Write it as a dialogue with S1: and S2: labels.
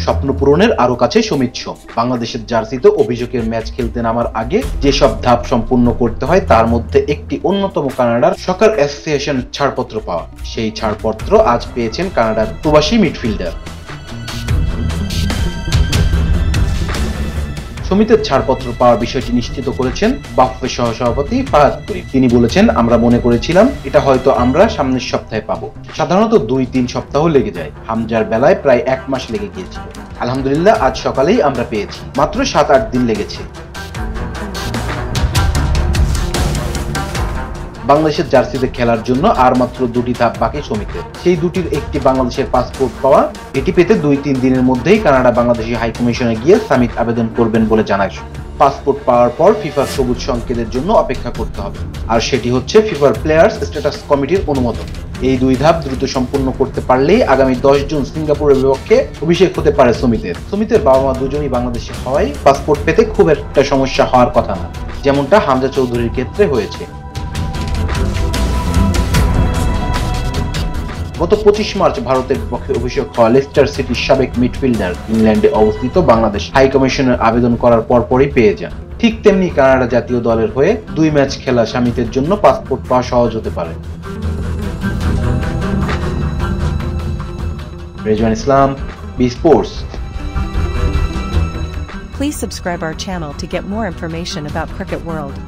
S1: স্বপ্ন পূরণের আরো কাছে সুমিত সোম। বাংলাদেশের জার্সিতে অভিষেকের ম্যাচ খেলতে নামার আগে যেসব ধাপ সম্পূর্ণ করতে হয় তার মধ্যে একটি অন্যতম কানাডার সকার অ্যাসোসিয়েশন ছাড়পত্র পাওয়া। সেই ছাড়পত্র আজ পেয়েছেন কানাডার প্রবাসী মিডফিল্ডার। সমিতের ছাড়পত্র পাওয়ার বিষয়টি নিশ্চিত করেছেন বাফুফে সহসভাপতি ফাহাদ করিম। তিনি বলেছেন, আমরা মনে করেছিলাম এটা হয়তো আমরা সামনের সপ্তাহে পাবো। সাধারণত 2-3 সপ্তাহ লেগে যায়। হামজার বেলায় প্রায় 1 মাস লেগে গিয়েছিল। আলহামদুলিল্লাহ আজ সকালেই আমরা পেয়েছি। মাত্র 7-8 দিন লেগেছে। বাংলাদেশের জার্সিতে খেলার জন্য আর মাত্র 2টি ধাপ বাকি সমিতের। সেই দুটির একটি বাংলাদেশের পাসপোর্ট পাওয়া। এটি পেতে 2-3 দিনের মধ্যেই কানাডা বাংলাদেশি হাইকমিশনে গিয়ে সামিট আবেদন করবেন বলে জানায়। পাসপোর্ট পাওয়ার পর ফিফার সবুজ সংকেতের জন্য অপেক্ষা করতে হবে, আর সেটি হচ্ছে ফিফার প্লেয়ার্স স্ট্যাটাস কমিটির অনুমোদন। এই 2 ধাপ দ্রুত সম্পূর্ণ করতে পারলেই আগামী 10 জুন সিঙ্গাপুরের বিপক্ষে অভিষেক হতে পারে সমিতের বাবা মা দুজনই বাংলাদেশে হওয়ায় পাসপোর্ট পেতে খুব একটা সমস্যা হওয়ার কথা না, যেমনটা হামজা চৌধুরীর ক্ষেত্রে হয়েছে। গত 25 মার্চ ভারতের বিপক্ষে অভিষেক হওয়া লেস্টার সিটির সাবেক মিডফিল্ডার ইংল্যান্ডে অবস্থিত বাংলাদেশ হাইকমিশনের আবেদন করার পরপরই পেয়ে যান। ঠিক তেমনি কানাডা জাতীয় দলের হয়ে 2 ম্যাচ খেলা সামিতের জন্য পাসপোর্ট পাওয়া সহজ হতে পারে। Rezwan Islam, B sports.
S2: Please subscribe our channel to get more information about Cricket World.